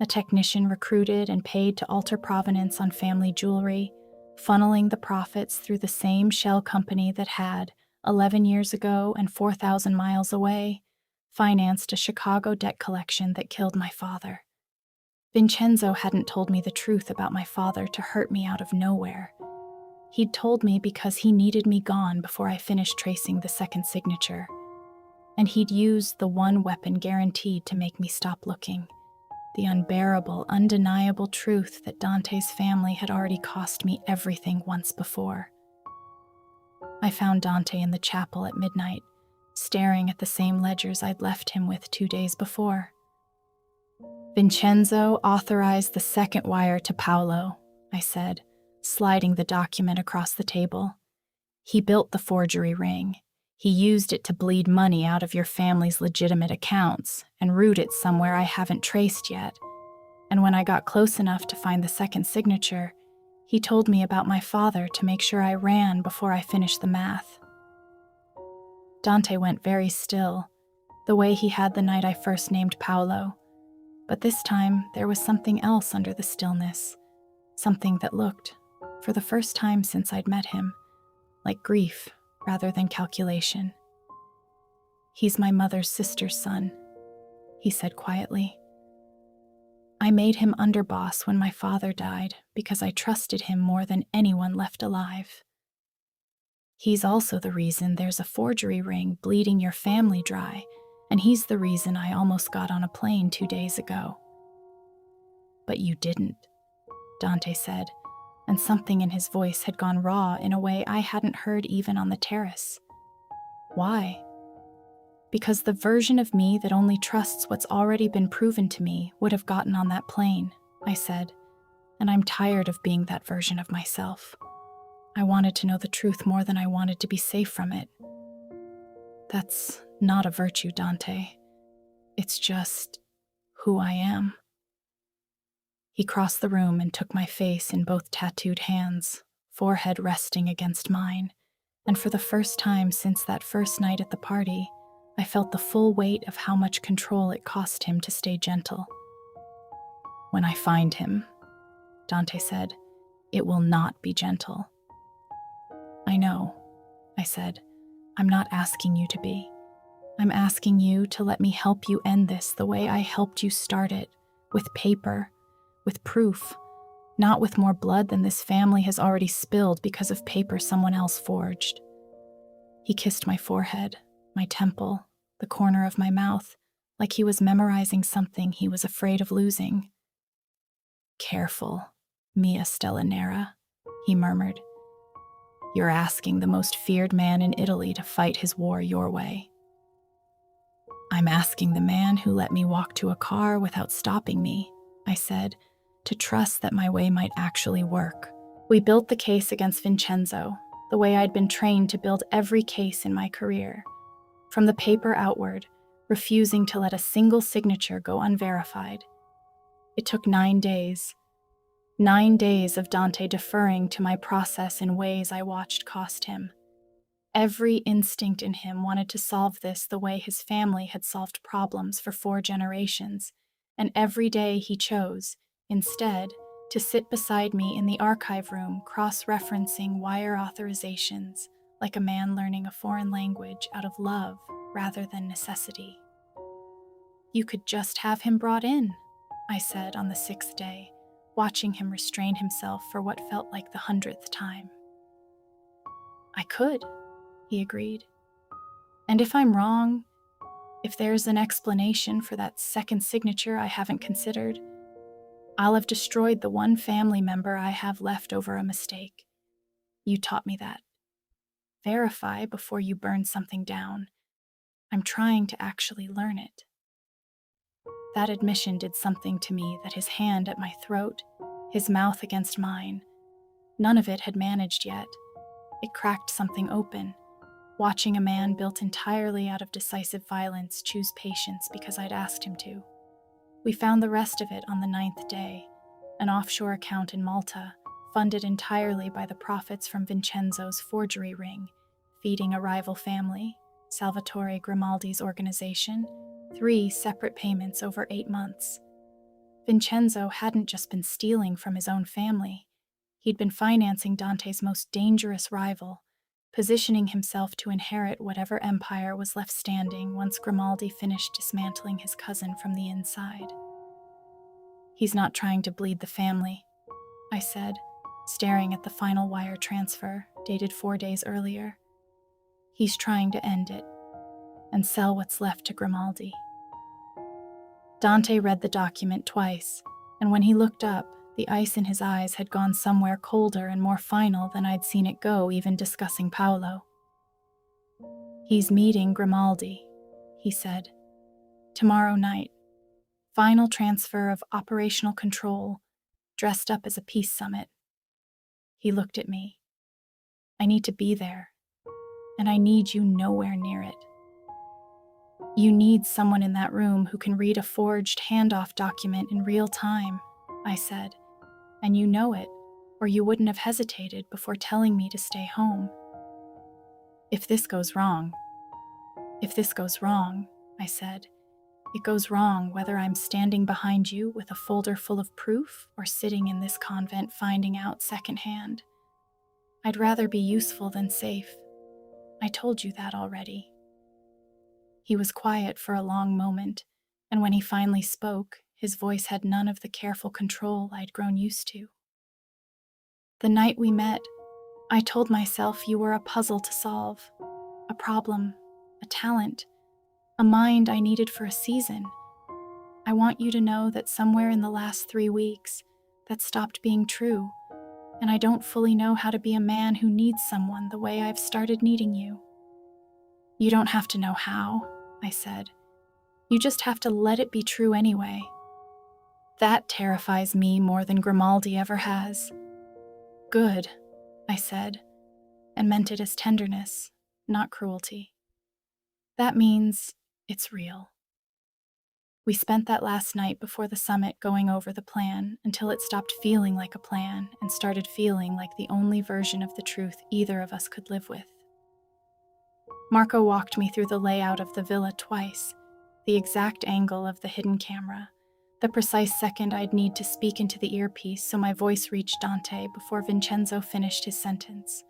a technician recruited and paid to alter provenance on family jewelry, funneling the profits through the same shell company that had, 11 years ago and 4,000 miles away, financed a Chicago debt collection that killed my father. Vincenzo hadn't told me the truth about my father to hurt me out of nowhere. He'd told me because he needed me gone before I finished tracing the second signature. And he'd used the one weapon guaranteed to make me stop looking, the unbearable, undeniable truth that Dante's family had already cost me everything once before. I found Dante in the chapel at midnight, staring at the same ledgers I'd left him with 2 days before. Vincenzo authorized the second wire to Paolo, I said, sliding the document across the table. He built the forgery ring. He used it to bleed money out of your family's legitimate accounts and root it somewhere I haven't traced yet. And when I got close enough to find the second signature, he told me about my father to make sure I ran before I finished the math. Dante went very still, the way he had the night I first named Paolo. But this time, there was something else under the stillness, something that looked, for the first time since I'd met him, like grief rather than calculation. "He's my mother's sister's son," he said quietly. "I made him underboss when my father died because I trusted him more than anyone left alive. He's also the reason there's a forgery ring bleeding your family dry, and he's the reason I almost got on a plane 2 days ago." "But you didn't," Dante said, and something in his voice had gone raw in a way I hadn't heard even on the terrace. "Why?" "Because the version of me that only trusts what's already been proven to me would have gotten on that plane," I said, "and I'm tired of being that version of myself. I wanted to know the truth more than I wanted to be safe from it." "That's not a virtue, Dante. It's just who I am." He crossed the room and took my face in both tattooed hands, forehead resting against mine, and for the first time since that first night at the party, I felt the full weight of how much control it cost him to stay gentle. "When I find him," Dante said, "it will not be gentle." "I know," I said. "I'm not asking you to be. I'm asking you to let me help you end this the way I helped you start it, with paper, with proof, not with more blood than this family has already spilled because of paper someone else forged." He kissed my forehead, my temple, the corner of my mouth, like he was memorizing something he was afraid of losing. "Careful," Mia Stella Nera, he murmured. You're asking the most feared man in Italy to fight his war your way. I'm asking the man who let me walk to a car without stopping me, I said, to trust that my way might actually work. We built the case against Vincenzo, the way I'd been trained to build every case in my career, from the paper outward, refusing to let a single signature go unverified. It took 9 days. 9 days of Dante deferring to my process in ways I watched cost him. Every instinct in him wanted to solve this the way his family had solved problems for 4 generations, and every day he chose, instead, to sit beside me in the archive room cross-referencing wire authorizations, like a man learning a foreign language out of love rather than necessity. You could just have him brought in, I said on the 6th day, watching him restrain himself for what felt like the 100th time. I could, he agreed. And if I'm wrong, if there's an explanation for that second signature I haven't considered, I'll have destroyed the one family member I have left over a mistake. You taught me that. Verify before you burn something down. I'm trying to actually learn it. That admission did something to me that his hand at my throat, his mouth against mine, none of it had managed yet. It cracked something open, watching a man built entirely out of decisive violence choose patience because I'd asked him to. We found the rest of it on the 9th day, an offshore account in Malta, funded entirely by the profits from Vincenzo's forgery ring, feeding a rival family, Salvatore Grimaldi's organization, 3 separate payments over 8 months. Vincenzo hadn't just been stealing from his own family. He'd been financing Dante's most dangerous rival, positioning himself to inherit whatever empire was left standing once Grimaldi finished dismantling his cousin from the inside. He's not trying to bleed the family, I said, staring at the final wire transfer, dated 4 days earlier. He's trying to end it, and sell what's left to Grimaldi. Dante read the document twice, and when he looked up, the ice in his eyes had gone somewhere colder and more final than I'd seen it go even discussing Paolo. He's meeting Grimaldi, he said. Tomorrow night. Final transfer of operational control, dressed up as a peace summit. He looked at me. I need to be there, and I need you nowhere near it. You need someone in that room who can read a forged handoff document in real time, I said, and you know it, or you wouldn't have hesitated before telling me to stay home. If this goes wrong, I said, it goes wrong whether I'm standing behind you with a folder full of proof or sitting in this convent finding out secondhand. I'd rather be useful than safe. I told you that already. He was quiet for a long moment, and when he finally spoke, his voice had none of the careful control I'd grown used to. The night we met, I told myself you were a puzzle to solve, a problem, a talent, a mind I needed for a season. I want you to know that somewhere in the last 3 weeks, that stopped being true, and I don't fully know how to be a man who needs someone the way I've started needing you. You don't have to know how, I said. You just have to let it be true anyway. That terrifies me more than Grimaldi ever has. Good, I said, and meant it as tenderness, not cruelty. That means it's real. We spent that last night before the summit going over the plan until it stopped feeling like a plan and started feeling like the only version of the truth either of us could live with. Marco walked me through the layout of the villa twice, the exact angle of the hidden camera, the precise second I'd need to speak into the earpiece so my voice reached Dante before Vincenzo finished his sentence.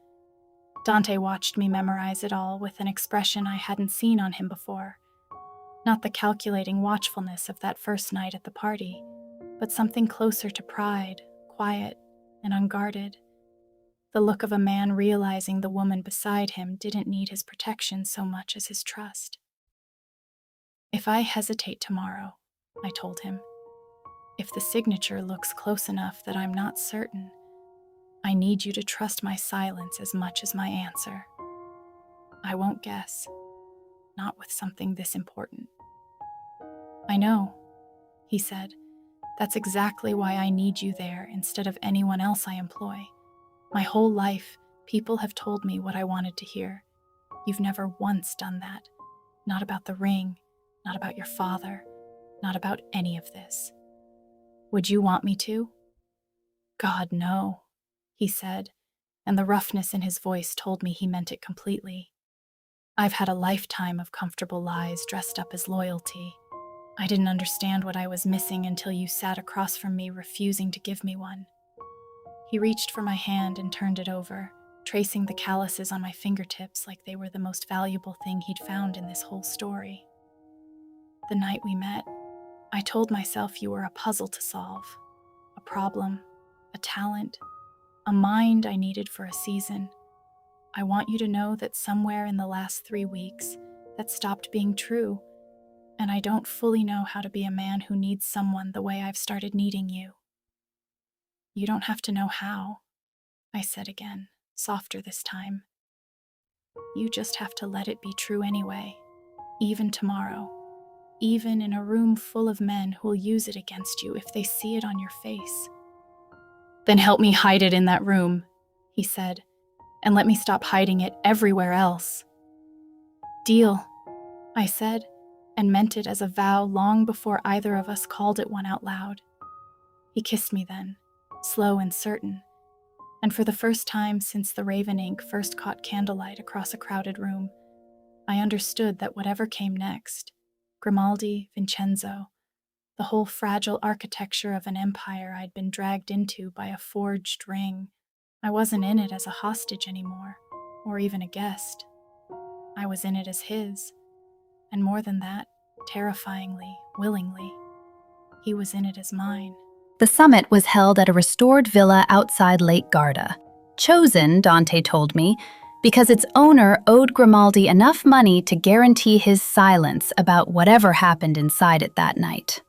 Dante watched me memorize it all with an expression I hadn't seen on him before. Not the calculating watchfulness of that first night at the party, but something closer to pride, quiet, and unguarded. The look of a man realizing the woman beside him didn't need his protection so much as his trust. If I hesitate tomorrow, I told him, If the signature looks close enough that I'm not certain, I need you to trust my silence as much as my answer. I won't guess, not with something this important. I know, he said. That's exactly why I need you there instead of anyone else I employ. My whole life, people have told me what I wanted to hear. You've never once done that. Not about the ring, not about your father, not about any of this. Would you want me to? God, no, he said, and the roughness in his voice told me he meant it completely. I've had a lifetime of comfortable lies dressed up as loyalty. I didn't understand what I was missing until you sat across from me, refusing to give me one. He reached for my hand and turned it over, tracing the calluses on my fingertips like they were the most valuable thing he'd found in this whole story. The night we met, I told myself you were a puzzle to solve, a problem, a talent, a mind I needed for a season. I want you to know that somewhere in the last 3 weeks, that stopped being true, and I don't fully know how to be a man who needs someone the way I've started needing you. You don't have to know how, I said again, softer this time. You just have to let it be true anyway, even tomorrow, even in a room full of men who'll use it against you if they see it on your face. Then help me hide it in that room, he said, and let me stop hiding it everywhere else. Deal, I said, and meant it as a vow long before either of us called it one out loud. He kissed me then, slow and certain, and for the first time since the raven ink first caught candlelight across a crowded room, I understood that whatever came next, Grimaldi, Vincenzo, the whole fragile architecture of an empire I'd been dragged into by a forged ring, I wasn't in it as a hostage anymore, or even a guest. I was in it as his. And more than that, terrifyingly, willingly, he was in it as mine. The summit was held at a restored villa outside Lake Garda. Chosen, Dante told me, because its owner owed Grimaldi enough money to guarantee his silence about whatever happened inside it that night.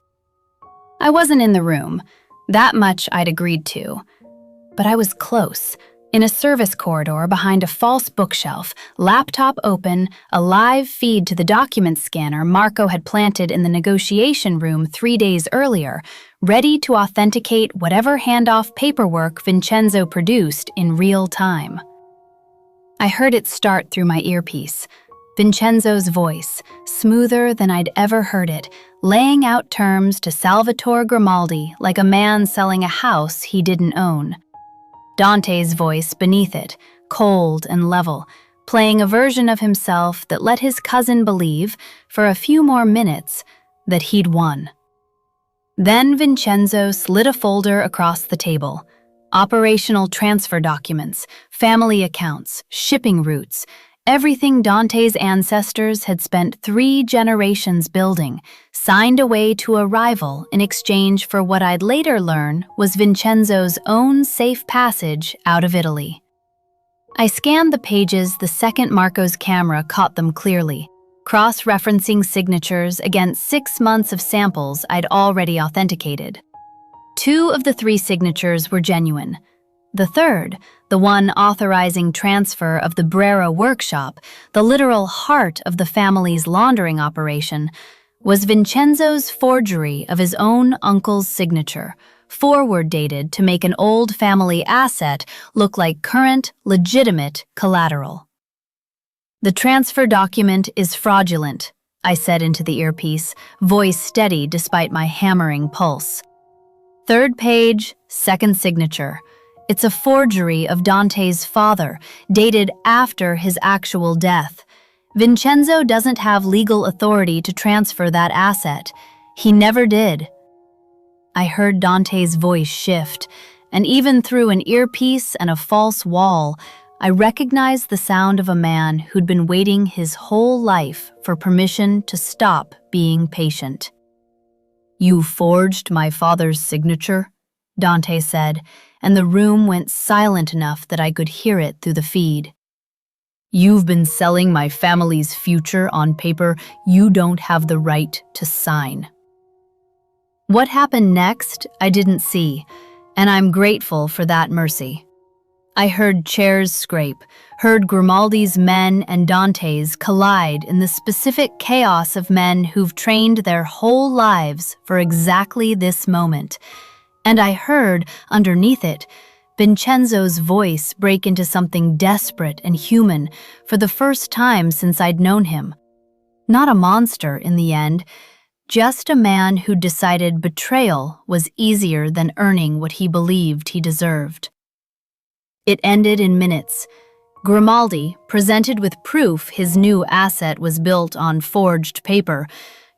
I wasn't in the room. That much I'd agreed to. But I was close. In a service corridor behind a false bookshelf, laptop open, a live feed to the document scanner Marco had planted in the negotiation room 3 days earlier, ready to authenticate whatever handoff paperwork Vincenzo produced in real time. I heard it start through my earpiece. Vincenzo's voice, smoother than I'd ever heard it, laying out terms to Salvatore Grimaldi like a man selling a house he didn't own. Dante's voice beneath it, cold and level, playing a version of himself that let his cousin believe, for a few more minutes, that he'd won. Then Vincenzo slid a folder across the table. Operational transfer documents, family accounts, shipping routes, everything Dante's ancestors had spent 3 generations building, signed away to a rival in exchange for what I'd later learn was Vincenzo's own safe passage out of Italy. I scanned the pages the second Marco's camera caught them clearly, cross-referencing signatures against 6 months of samples I'd already authenticated. 2 of the 3 signatures were genuine. The third, the one authorizing transfer of the Brera workshop, the literal heart of the family's laundering operation, was Vincenzo's forgery of his own uncle's signature, forward-dated to make an old family asset look like current, legitimate collateral. "The transfer document is fraudulent," I said into the earpiece, voice steady despite my hammering pulse. "Third page, second signature. It's a forgery of Dante's father, dated after his actual death. Vincenzo doesn't have legal authority to transfer that asset. He never did." I heard Dante's voice shift, and even through an earpiece and a false wall, I recognized the sound of a man who'd been waiting his whole life for permission to stop being patient. "You forged my father's signature?" Dante said, and the room went silent enough that I could hear it through the feed. "You've been selling my family's future on paper you don't have the right to sign." What happened next, I didn't see, and I'm grateful for that mercy. I heard chairs scrape, heard Grimaldi's men and Dante's collide in the specific chaos of men who've trained their whole lives for exactly this moment. And I heard, underneath it, Vincenzo's voice break into something desperate and human for the first time since I'd known him. Not a monster in the end, just a man who decided betrayal was easier than earning what he believed he deserved. It ended in minutes. Grimaldi, presented with proof his new asset was built on forged paper,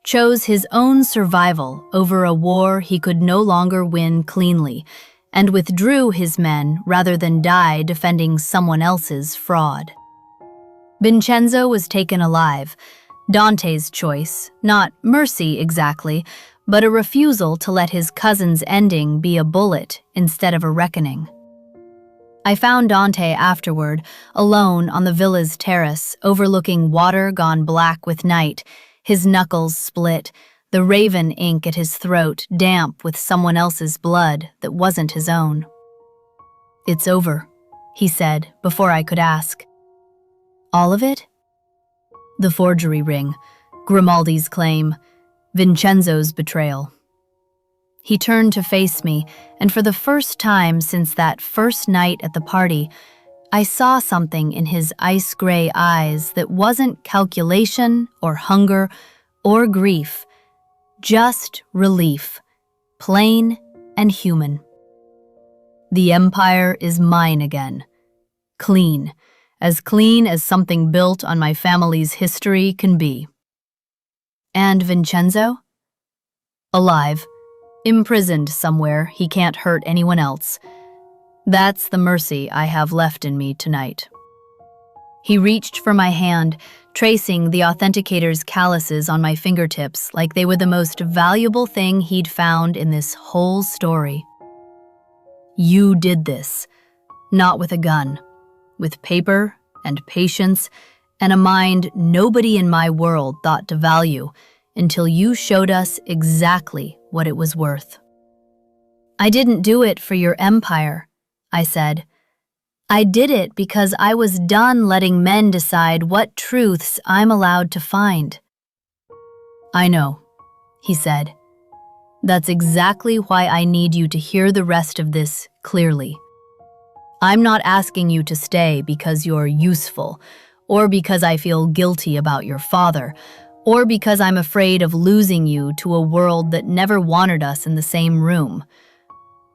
chose his own survival over a war he could no longer win cleanly, and withdrew his men rather than die defending someone else's fraud. Vincenzo was taken alive, Dante's choice, not mercy exactly, but a refusal to let his cousin's ending be a bullet instead of a reckoning. I found Dante afterward, alone on the villa's terrace, overlooking water gone black with night, his knuckles split, the raven ink at his throat damp with someone else's blood that wasn't his own. "It's over," he said before I could ask. "All of it?" The forgery ring, Grimaldi's claim, Vincenzo's betrayal. He turned to face me, and for the first time since that first night at the party, I saw something in his ice-gray eyes that wasn't calculation or hunger or grief, just relief, plain and human. The empire is mine again, clean as something built on my family's history can be. And Vincenzo? Alive. Imprisoned somewhere, he can't hurt anyone else. That's the mercy I have left in me tonight. He reached for my hand, tracing the authenticator's calluses on my fingertips like they were the most valuable thing he'd found in this whole story. You did this, not with a gun, with paper and patience and a mind nobody in my world thought to value until you showed us exactly what it was worth. I didn't do it for your empire, I said. I did it because I was done letting men decide what truths I'm allowed to find. I know, he said. That's exactly why I need you to hear the rest of this clearly. I'm not asking you to stay because you're useful, or because I feel guilty about your father, or because I'm afraid of losing you to a world that never wanted us in the same room.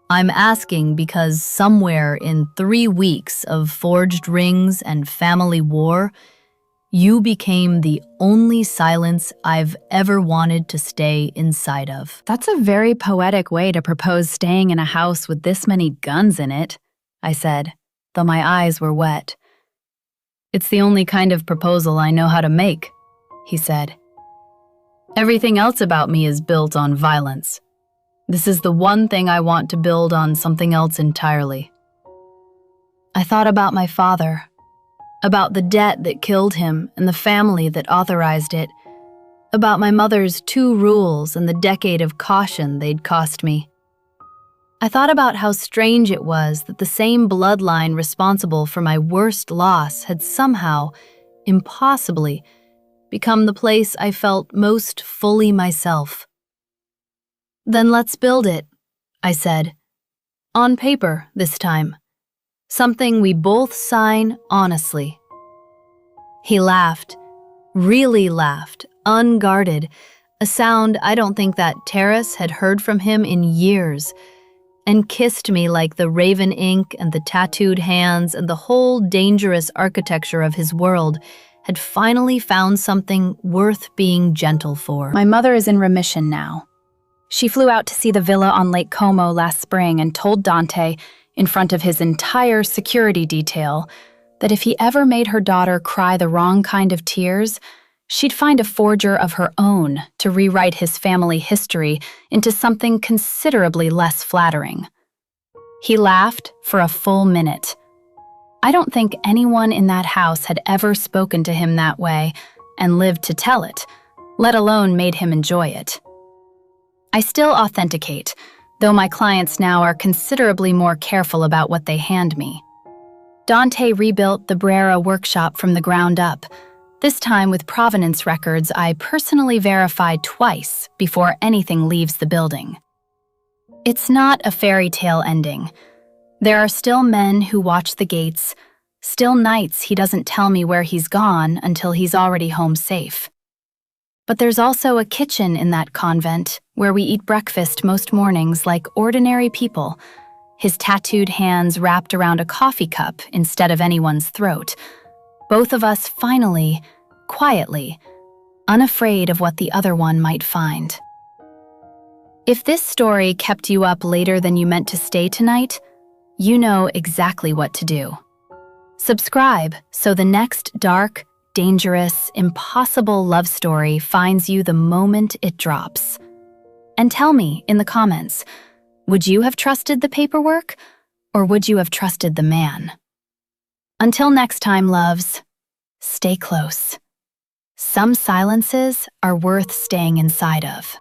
I'm asking because somewhere in 3 weeks of forged rings and family war, you became the only silence I've ever wanted to stay inside of. That's a very poetic way to propose staying in a house with this many guns in it, I said, though my eyes were wet. It's the only kind of proposal I know how to make, he said. Everything else about me is built on violence. This is the one thing I want to build on something else entirely. I thought about my father, about the debt that killed him and the family that authorized it, about my mother's 2 rules and the decade of caution they'd cost me. I thought about how strange it was that the same bloodline responsible for my worst loss had somehow, impossibly, become the place I felt most fully myself. Then let's build it, I said. On paper this time. Something we both sign honestly. He laughed, really laughed, unguarded, a sound I don't think that terrace had heard from him in years, and kissed me like the raven ink and the tattooed hands and the whole dangerous architecture of his world had finally found something worth being gentle for. My mother is in remission now. She flew out to see the villa on Lake Como last spring and told Dante, in front of his entire security detail, that if he ever made her daughter cry the wrong kind of tears, she'd find a forger of her own to rewrite his family history into something considerably less flattering. He laughed for a full minute. I don't think anyone in that house had ever spoken to him that way and lived to tell it, let alone made him enjoy it. I still authenticate, though my clients now are considerably more careful about what they hand me. Dante rebuilt the Brera workshop from the ground up, this time with provenance records I personally verified twice before anything leaves the building. It's not a fairy tale ending. There are still men who watch the gates, still nights he doesn't tell me where he's gone until he's already home safe. But there's also a kitchen in that convent where we eat breakfast most mornings like ordinary people, his tattooed hands wrapped around a coffee cup instead of anyone's throat. Both of us finally, quietly, unafraid of what the other one might find. If this story kept you up later than you meant to stay tonight, you know exactly what to do. Subscribe so the next dark, dangerous, impossible love story finds you the moment it drops. And tell me in the comments, would you have trusted the paperwork, or would you have trusted the man? Until next time, loves, stay close. Some silences are worth staying inside of.